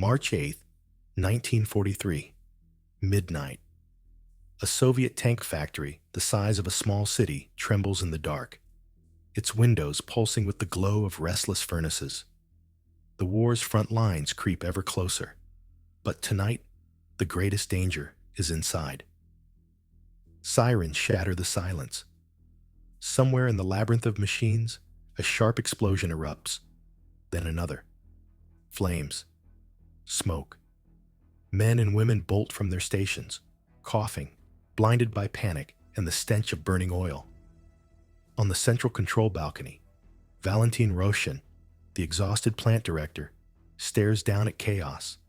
March 8th, 1943. Midnight. A Soviet tank factory, the size of a small city, trembles in the dark, its windows pulsing with the glow of restless furnaces. The war's front lines creep ever closer. But tonight, the greatest danger is inside. Sirens shatter the silence. Somewhere in the labyrinth of machines, a sharp explosion erupts. Then another. Flames. Smoke. Men and women bolt from their stations, coughing, blinded by panic and the stench of burning oil. On the central control balcony, Valentin Roshin, the exhausted plant director, stares down at chaos.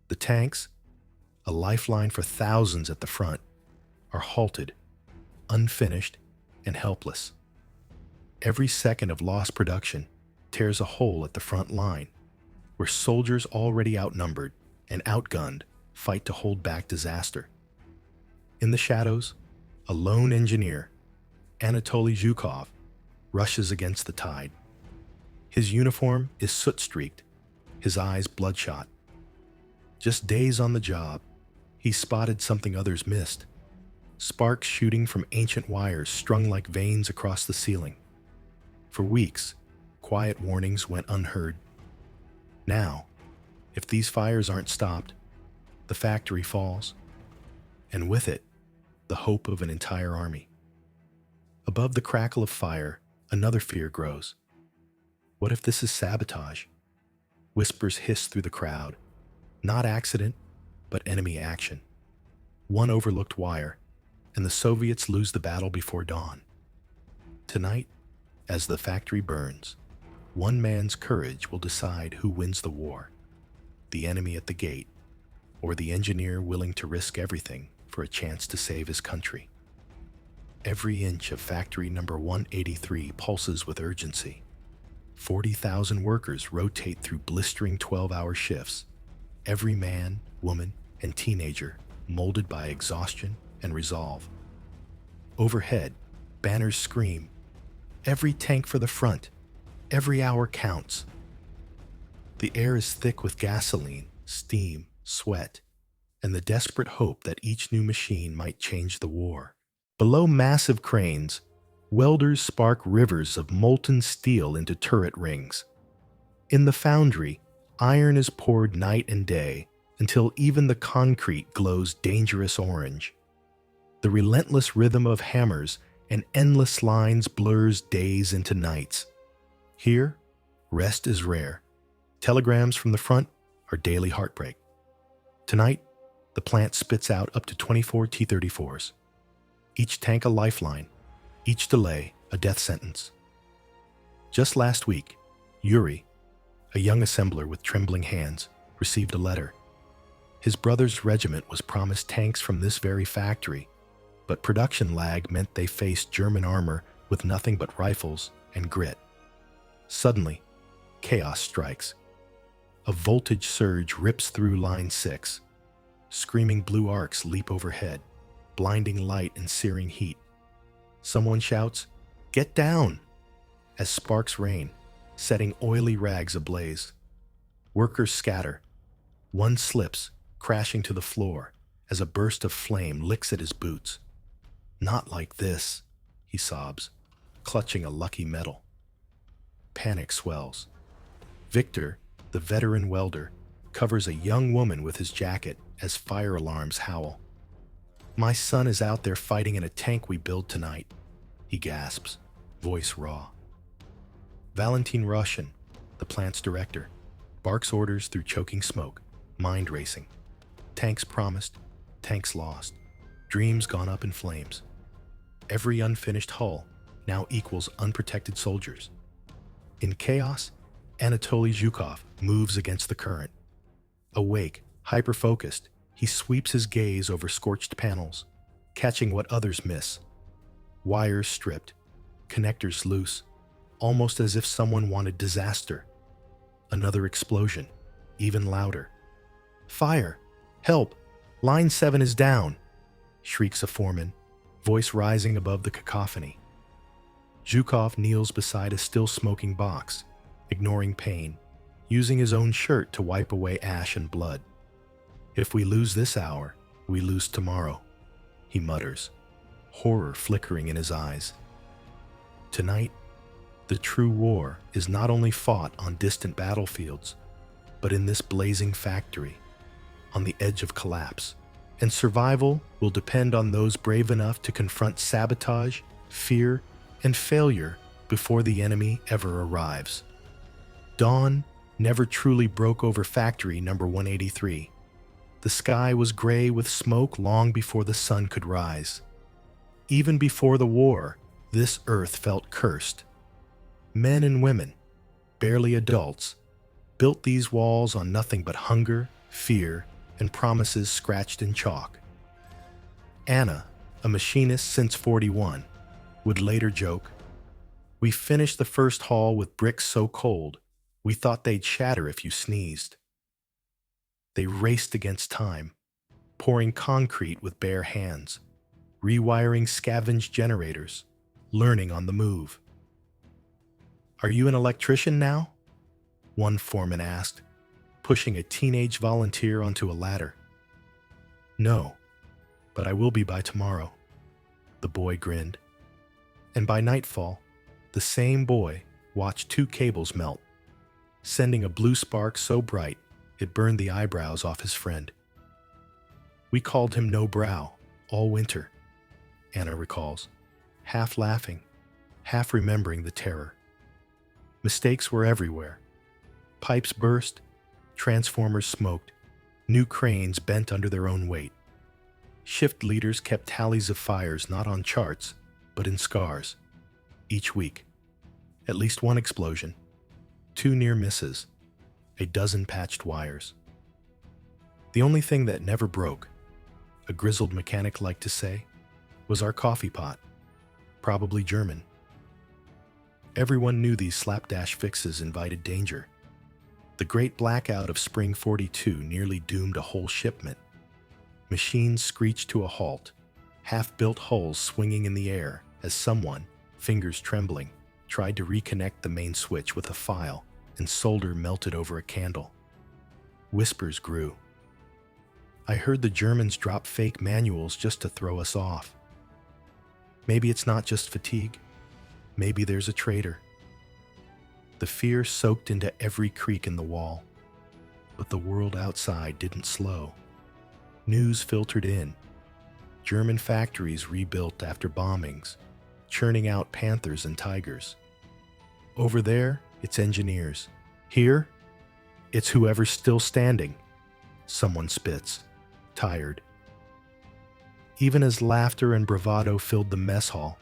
The tanks, a lifeline for thousands at the front, are halted, unfinished, and helpless. Every second of lost production tears a hole at the front line, where soldiers already outnumbered and outgunned fight to hold back disaster. In the shadows, a lone engineer, Anatoly Zhukov, rushes against the tide. His uniform is soot-streaked, his eyes bloodshot. Just days on the job, he spotted something others missed. Sparks shooting from ancient wires strung like veins across the ceiling. For weeks, quiet warnings went unheard. Now, if these fires aren't stopped, the factory falls, and with it, the hope of an entire army. Above the crackle of fire, another fear grows. What if this is sabotage? Whispers hiss through the crowd. Not accident, but enemy action. One overlooked wire, and the Soviets lose the battle before dawn. Tonight, as the factory burns, one man's courage will decide who wins the war. The enemy at the gate, or the engineer willing to risk everything for a chance to save his country. Every inch of factory number 183 pulses with urgency. 40,000 workers rotate through blistering 12-hour shifts. Every man, woman, and teenager molded by exhaustion and resolve. Overhead, banners scream, "Every tank for the front! Every hour counts!" The air is thick with gasoline, steam, sweat, and the desperate hope that each new machine might change the war. Below massive cranes, welders spark rivers of molten steel into turret rings. In the foundry, iron is poured night and day until even the concrete glows dangerous orange. The relentless rhythm of hammers and endless lines blurs days into nights. Here, rest is rare. Telegrams from the front are daily heartbreak. Tonight, the plant spits out up to 24 T-34s. Each tank a lifeline, each delay a death sentence. Just last week, Yuri, a young assembler with trembling hands, received a letter. His brother's regiment was promised tanks from this very factory, but production lag meant they faced German armor with nothing but rifles and grit. Suddenly, chaos strikes. A voltage surge rips through Line 6. Screaming blue arcs leap overhead, blinding light and searing heat. Someone shouts, "Get down!" as sparks rain, setting oily rags ablaze. Workers scatter. One slips, crashing to the floor as a burst of flame licks at his boots. "Not like this," he sobs, clutching a lucky medal. Panic swells. Victor, the veteran welder, covers a young woman with his jacket as fire alarms howl. "My son is out there fighting in a tank we build tonight," he gasps, voice raw. Valentin Roshin, the plant's director, barks orders through choking smoke, mind racing. Tanks promised, tanks lost, dreams gone up in flames. Every unfinished hull now equals unprotected soldiers. In chaos, Anatoly Zhukov moves against the current. Awake, hyper-focused, he sweeps his gaze over scorched panels, catching what others miss. Wires stripped, connectors loose, almost as if someone wanted disaster. Another explosion, even louder. "Fire! Help! Line 7 is down!" shrieks a foreman, voice rising above the cacophony. Zhukov kneels beside a still-smoking box, ignoring pain, using his own shirt to wipe away ash and blood. "If we lose this hour, we lose tomorrow," he mutters, horror flickering in his eyes. Tonight, the true war is not only fought on distant battlefields, but in this blazing factory, on the edge of collapse. And survival will depend on those brave enough to confront sabotage, fear, and failure before the enemy ever arrives. Dawn never truly broke over factory number 183. The sky was gray with smoke long before the sun could rise. Even before the war, this earth felt cursed. Men and women, barely adults, built these walls on nothing but hunger, fear, and promises scratched in chalk. Anna, a machinist since 41, would later joke, "We finished the first hall with bricks so cold, we thought they'd shatter if you sneezed." They raced against time, pouring concrete with bare hands, rewiring scavenged generators, learning on the move. "Are you an electrician now?" one foreman asked, pushing a teenage volunteer onto a ladder. "No, but I will be by tomorrow," the boy grinned. And by nightfall, the same boy watched 2 cables melt, sending a blue spark so bright it burned the eyebrows off his friend. "We called him No Brow all winter," Anna recalls, half laughing, half remembering the terror. Mistakes were everywhere. Pipes burst, transformers smoked, new cranes bent under their own weight. Shift leaders kept tallies of fires not on charts, but in scars. Each week, at least 1 explosion, 2 near misses, a dozen patched wires. The only thing that never broke, a grizzled mechanic liked to say, was our coffee pot, probably German. Everyone knew these slapdash fixes invited danger. The great blackout of spring 42 nearly doomed a whole shipment. Machines screeched to a halt, half-built hulls swinging in the air as someone, fingers trembling, tried to reconnect the main switch with a file, and solder melted over a candle. Whispers grew. "I heard the Germans drop fake manuals just to throw us off. Maybe it's not just fatigue. Maybe there's a traitor." The fear soaked into every creak in the wall, but the world outside didn't slow. News filtered in. German factories rebuilt after bombings, churning out panthers and tigers. Over there, it's engineers. Here, it's whoever's still standing. Someone spits, tired. Even as laughter and bravado filled the mess hall,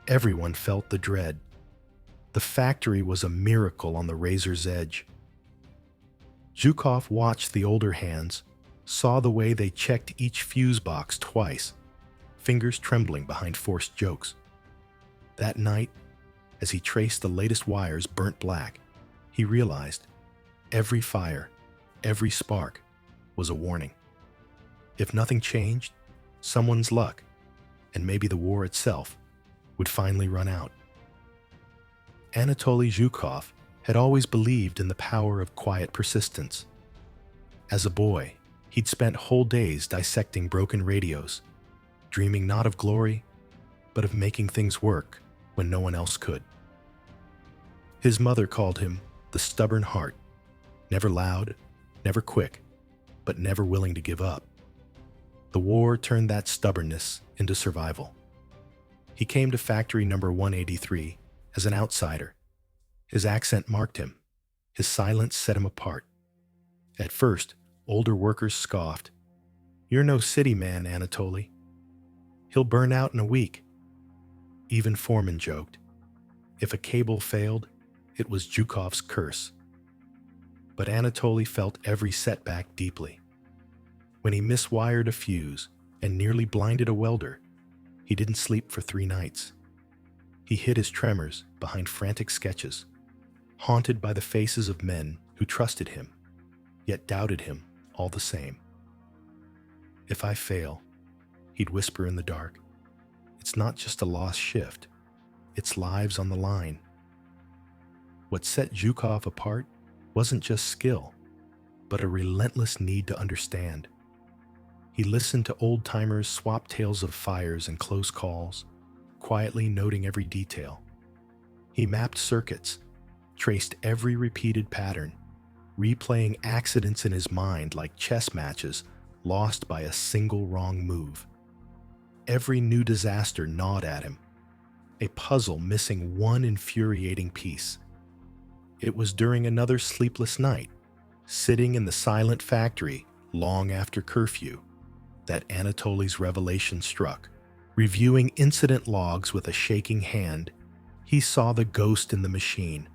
everyone felt the dread. The factory was a miracle on the razor's edge. Zhukov watched the older hands, saw the way they checked each fuse box twice, fingers trembling behind forced jokes. That night, as he traced the latest wires burnt black, he realized every fire, every spark was a warning. If nothing changed, someone's luck, and maybe the war itself, would finally run out. Anatoly Zhukov had always believed in the power of quiet persistence. As a boy, he'd spent whole days dissecting broken radios, dreaming not of glory, but of making things work when no one else could. His mother called him the stubborn heart, never loud, never quick, but never willing to give up. The war turned that stubbornness into survival. He came to factory number 183 as an outsider. His accent marked him. His silence set him apart. At first, older workers scoffed. "You're no city man, Anatoly. He'll burn out in a week." Even foreman joked. If a cable failed, it was Zhukov's curse. But Anatoly felt every setback deeply. When he miswired a fuse and nearly blinded a welder, he didn't sleep for 3 nights. He hid his tremors behind frantic sketches, haunted by the faces of men who trusted him, yet doubted him all the same. "If I fail," he'd whisper in the dark, "it's not just a lost shift, it's lives on the line." What set Zhukov apart wasn't just skill, but a relentless need to understand. He listened to old-timers swap tales of fires and close calls, quietly noting every detail. He mapped circuits, traced every repeated pattern, replaying accidents in his mind like chess matches lost by a single wrong move. Every new disaster gnawed at him, a puzzle missing one infuriating piece. It was during another sleepless night, sitting in the silent factory long after curfew, that Anatoly's revelation struck. Reviewing incident logs with a shaking hand, he saw the ghost in the machine.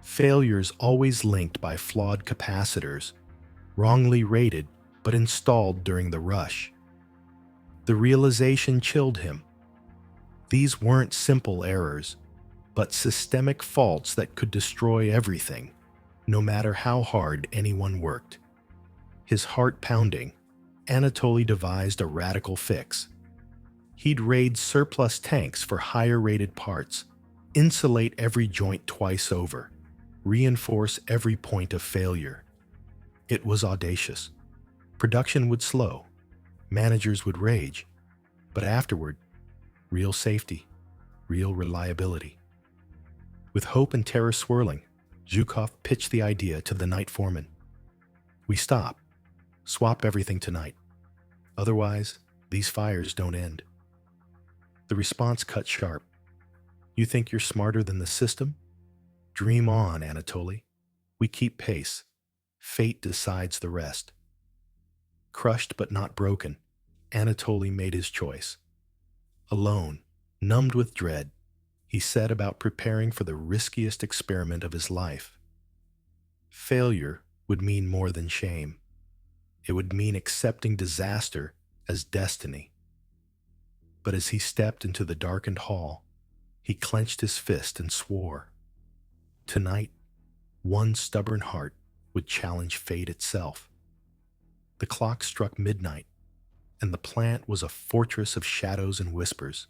Failures always linked by flawed capacitors, wrongly rated but installed during the rush. The realization chilled him. These weren't simple errors, but systemic faults that could destroy everything, no matter how hard anyone worked. His heart pounding, Anatoly devised a radical fix. He'd raid surplus tanks for higher-rated parts, insulate every joint twice over, reinforce every point of failure. It was audacious. Production would slow, managers would rage, but afterward, real safety, real reliability. With hope and terror swirling, Zhukov pitched the idea to the night foreman. "We stop. Swap everything tonight. Otherwise, these fires don't end." The response cut sharp. "You think you're smarter than the system? Dream on, Anatoly. We keep pace. Fate decides the rest." Crushed but not broken, Anatoly made his choice. Alone, numbed with dread, he set about preparing for the riskiest experiment of his life. Failure would mean more than shame. It would mean accepting disaster as destiny. But as he stepped into the darkened hall, he clenched his fist and swore. Tonight, one stubborn heart would challenge fate itself. The clock struck midnight, and the plant was a fortress of shadows and whispers.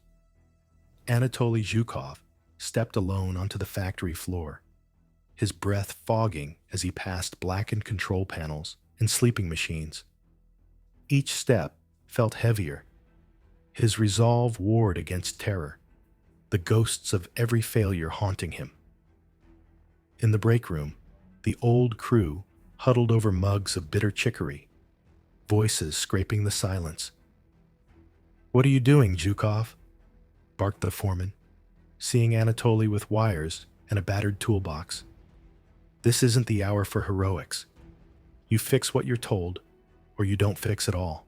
Anatoly Zhukov stepped alone onto the factory floor, his breath fogging as he passed blackened control panels and sleeping machines. Each step felt heavier. His resolve warred against terror, the ghosts of every failure haunting him. In the break room, the old crew huddled over mugs of bitter chicory, voices scraping the silence. "What are you doing, Zhukov?" barked the foreman, seeing Anatoly with wires and a battered toolbox. "This isn't the hour for heroics. You fix what you're told, or you don't fix at all."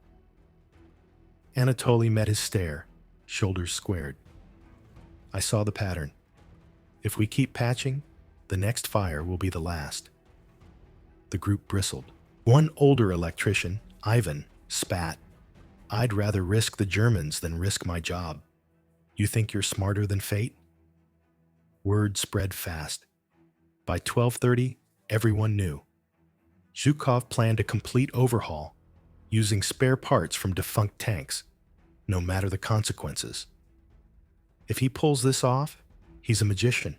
Anatoly met his stare, shoulders squared. "I saw the pattern. If we keep patching, the next fire will be the last." The group bristled. One older electrician, Ivan, spat. "I'd rather risk the Germans than risk my job. You think you're smarter than fate?" Word spread fast. By 12:30, everyone knew. Zhukov planned a complete overhaul, using spare parts from defunct tanks, no matter the consequences. If he pulls this off, he's a magician.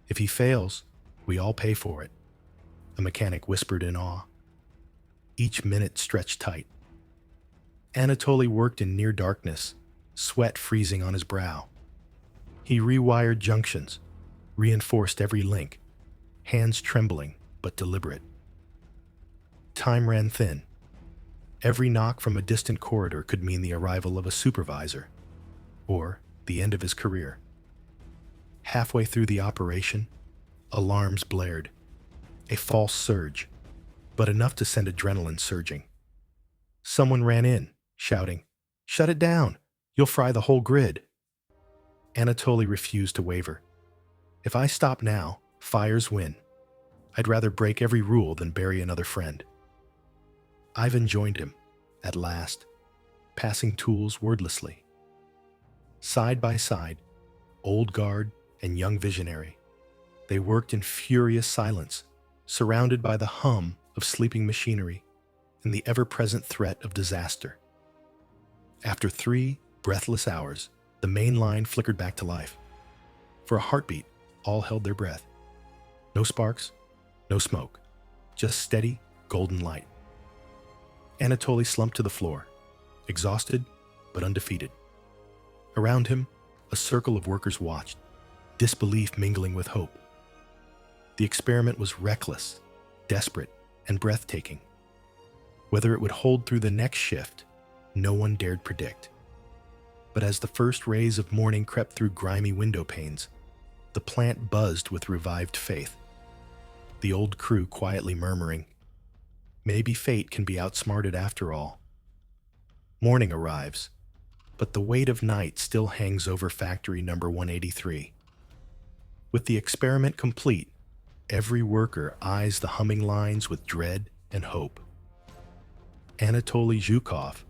If he fails, we all pay for it, a mechanic whispered in awe. Each minute stretched tight. Anatoly worked in near darkness, sweat freezing on his brow. He rewired junctions, reinforced every link, hands trembling but deliberate. Time ran thin. Every knock from a distant corridor could mean the arrival of a supervisor, or the end of his career. Halfway through the operation, alarms blared. A false surge, but enough to send adrenaline surging. Someone ran in, shouting, "Shut it down! You'll fry the whole grid." Anatoly refused to waver. "If I stop now, fires win. I'd rather break every rule than bury another friend." Ivan joined him, at last, passing tools wordlessly. Side by side, old guard and young visionary, they worked in furious silence, surrounded by the hum of sleeping machinery and the ever-present threat of disaster. After 3 breathless hours, the main line flickered back to life. For a heartbeat, all held their breath. No sparks, No smoke, just steady, golden light. Anatoly slumped to the floor, exhausted but undefeated. Around him, a circle of workers watched, disbelief mingling with hope. The experiment was reckless, desperate, and breathtaking. Whether it would hold through the next shift, no one dared predict. But as the first rays of morning crept through grimy window panes, the plant buzzed with revived faith. The old crew quietly murmuring, "Maybe fate can be outsmarted after all." Morning arrives, but the weight of night still hangs over factory number 183. With the experiment complete, every worker eyes the humming lines with dread and hope. Anatoly Zhukov,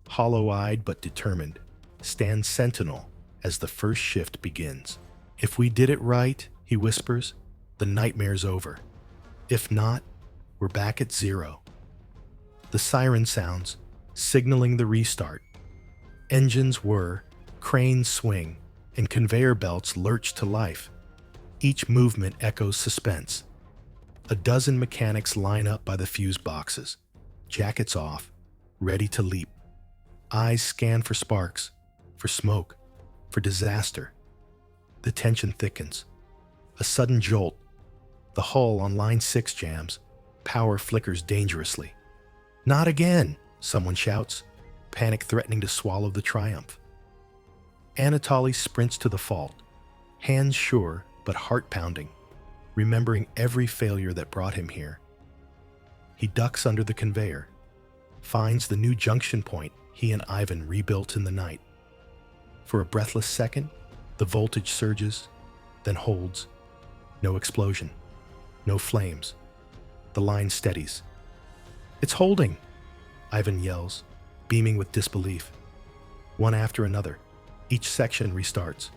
hollow-eyed but determined, stands sentinel as the first shift begins. "If we did it right," he whispers, "the nightmare's over. If not, we're back at zero." The siren sounds, signaling the restart. Engines whir, cranes swing, and conveyor belts lurch to life. Each movement echoes suspense. A dozen mechanics line up by the fuse boxes, jackets off, ready to leap. Eyes scan for sparks, for smoke, for disaster. The tension thickens. A sudden jolt. The hull on line 6 jams. Power flickers dangerously. "Not again!" someone shouts, panic threatening to swallow the triumph. Anatoly sprints to the fault, hands sure but heart pounding, remembering every failure that brought him here. He ducks under the conveyor, finds the new junction point he and Ivan rebuilt in the night. For a breathless second, the voltage surges, then holds. No explosion, no flames. The line steadies. "It's holding!" Ivan yells, beaming with disbelief. One after another, each section restarts.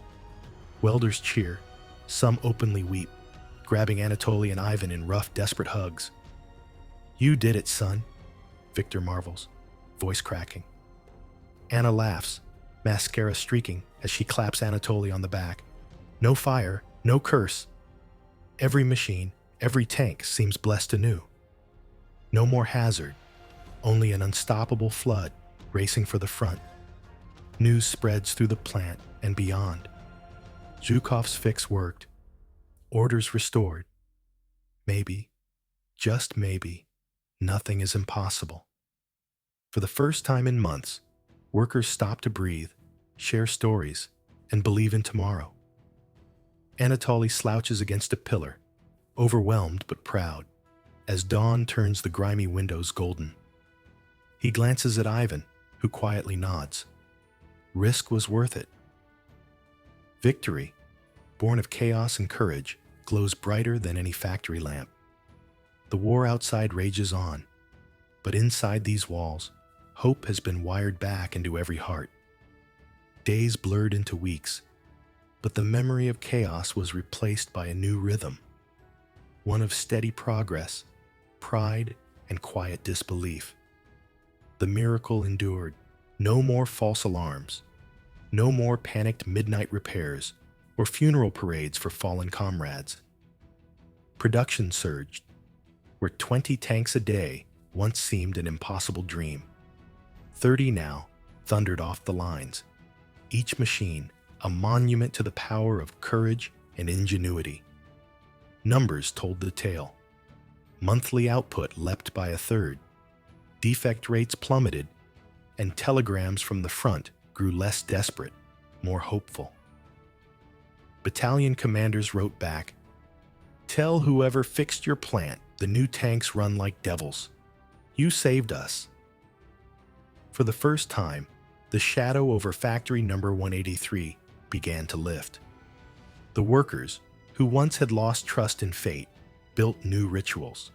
Welders cheer, some openly weep, grabbing Anatoly and Ivan in rough, desperate hugs. "You did it, son," Victor marvels, voice cracking. Anna laughs, mascara streaking as she claps Anatoly on the back. No fire, no curse. Every machine, every tank seems blessed anew. No more hazard, only an unstoppable flood racing for the front. News spreads through the plant and beyond. Zhukov's fix worked. Orders restored. Maybe, just maybe, nothing is impossible. For the first time in months, workers stop to breathe, share stories, and believe in tomorrow. Anatoly slouches against a pillar, overwhelmed but proud, as dawn turns the grimy windows golden. He glances at Ivan, who quietly nods. Risk was worth it. Victory, born of chaos and courage, glows brighter than any factory lamp. The war outside rages on, but inside these walls, hope has been wired back into every heart. Days blurred into weeks, but the memory of chaos was replaced by a new rhythm, one of steady progress, pride, and quiet disbelief. The miracle endured. No more false alarms, no more panicked midnight repairs or funeral parades for fallen comrades. Production surged, where 20 tanks a day once seemed an impossible dream. 30 now thundered off the lines, each machine a monument to the power of courage and ingenuity. Numbers told the tale. Monthly output leapt by a third. Defect rates plummeted, and telegrams from the front grew less desperate, more hopeful. Battalion commanders wrote back, "Tell whoever fixed your plant the new tanks run like devils. You saved us." For the first time, the shadow over factory number 183 began to lift. The workers, who once had lost trust in fate, built new rituals.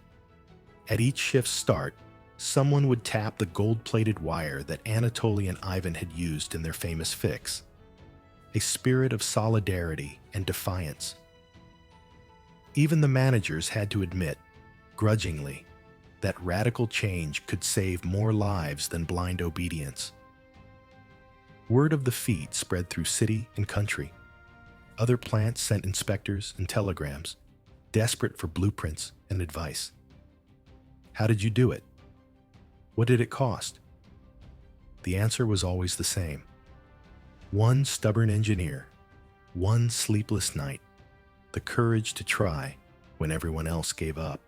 At each shift's start, someone would tap the gold-plated wire that Anatoly and Ivan had used in their famous fix. A spirit of solidarity and defiance. Even the managers had to admit, grudgingly, that radical change could save more lives than blind obedience. Word of the feat spread through city and country. Other plants sent inspectors and telegrams. desperate for blueprints and advice. How did you do it? What did it cost? The answer was always the same. One stubborn engineer, one sleepless night, the courage to try when everyone else gave up.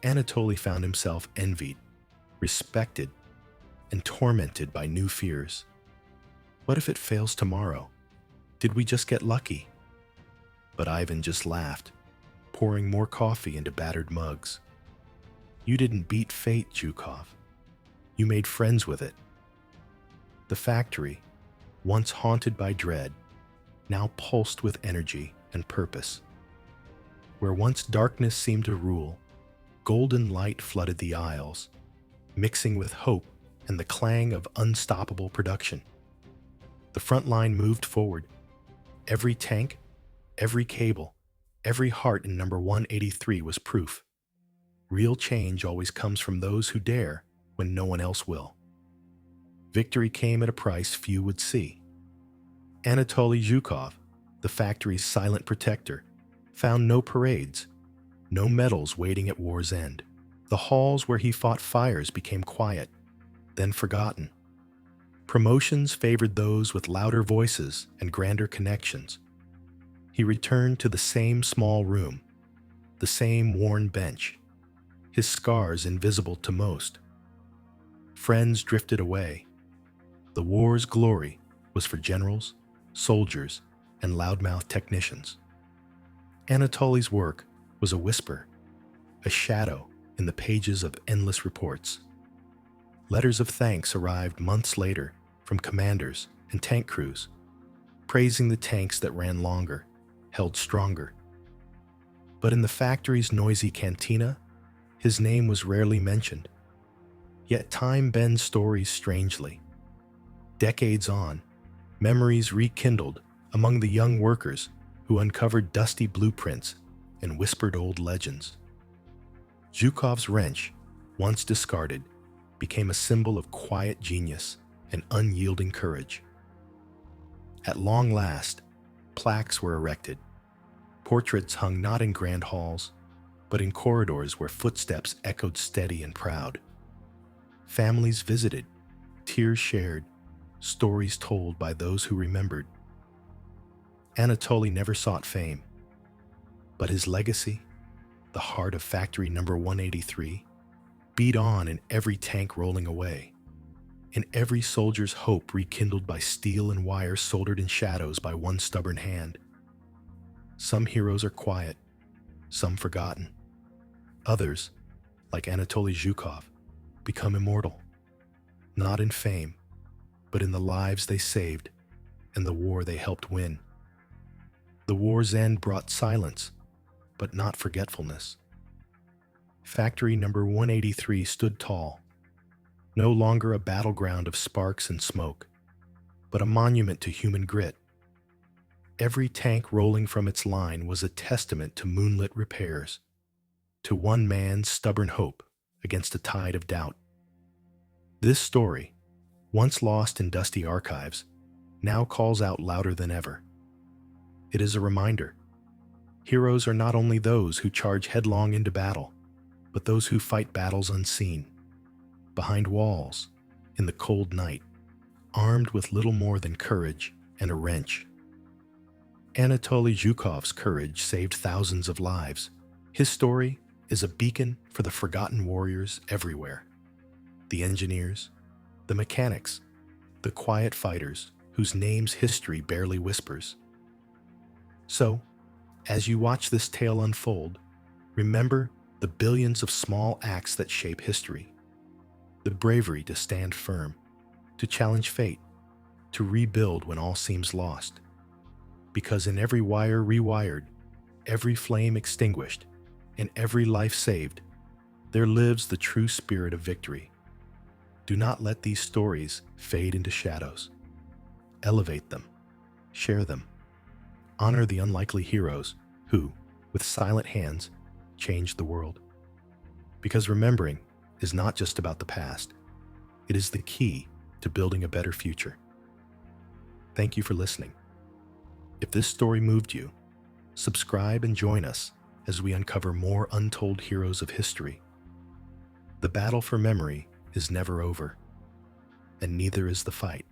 Anatoly found himself envied, respected, and tormented by new fears. What if it fails tomorrow? Did we just get lucky? But Ivan just laughed, pouring more coffee into battered mugs. You didn't beat fate, Zhukov. You made friends with it. The factory, once haunted by dread, now pulsed with energy and purpose. Where once darkness seemed to rule, golden light flooded the aisles, mixing with hope and the clang of unstoppable production. The front line moved forward. Every tank, every cable, every heart in number 183 was proof. Real change always comes from those who dare when no one else will. Victory came at a price few would see. Anatoly Zhukov, the factory's silent protector, found no parades, no medals waiting at war's end. The halls where he fought fires became quiet, then forgotten. Promotions favored those with louder voices and grander connections. He returned to the same small room, the same worn bench, his scars invisible to most. Friends drifted away. The war's glory was for generals, soldiers, and loudmouth technicians. Anatoly's work was a whisper, a shadow in the pages of endless reports. Letters of thanks arrived months later from commanders and tank crews, praising the tanks that ran longer, held stronger. But in the factory's noisy cantina, his name was rarely mentioned. Yet time bends stories strangely. Decades on, memories rekindled among the young workers who uncovered dusty blueprints and whispered old legends. Zhukov's wrench, once discarded, became a symbol of quiet genius and unyielding courage. At long last, plaques were erected. Portraits hung not in grand halls, but in corridors where footsteps echoed steady and proud. Families visited, tears shared, stories told by those who remembered. Anatoly never sought fame, but his legacy, the heart of Factory Number 183, beat on in every tank rolling away, in every soldier's hope rekindled by steel and wire soldered in shadows by one stubborn hand. Some heroes are quiet, some forgotten. Others, like Anatoly Zhukov, become immortal, not in fame, but in the lives they saved and the war they helped win. The war's end brought silence, but not forgetfulness. Factory Number 183 stood tall, no longer a battleground of sparks and smoke, but a monument to human grit. Every tank rolling from its line was a testament to moonlit repairs, to one man's stubborn hope against a tide of doubt. This story, once lost in dusty archives, now calls out louder than ever. It is a reminder. Heroes are not only those who charge headlong into battle, but those who fight battles unseen, behind walls, in the cold night, armed with little more than courage and a wrench. Anatoly Zhukov's courage saved thousands of lives. His story is a beacon for the forgotten warriors everywhere. The engineers, the mechanics, the quiet fighters whose names history barely whispers. So, as you watch this tale unfold, remember the billions of small acts that shape history. The bravery to stand firm, to challenge fate, to rebuild when all seems lost. Because in every wire rewired, every flame extinguished, and every life saved, there lives the true spirit of victory. Do not let these stories fade into shadows. Elevate them, share them. Honor the unlikely heroes who, with silent hands, changed the world. Because remembering is not just about the past. It is the key to building a better future. Thank you for listening. If this story moved you, subscribe and join us as we uncover more untold heroes of history. The battle for memory is never over, and neither is the fight.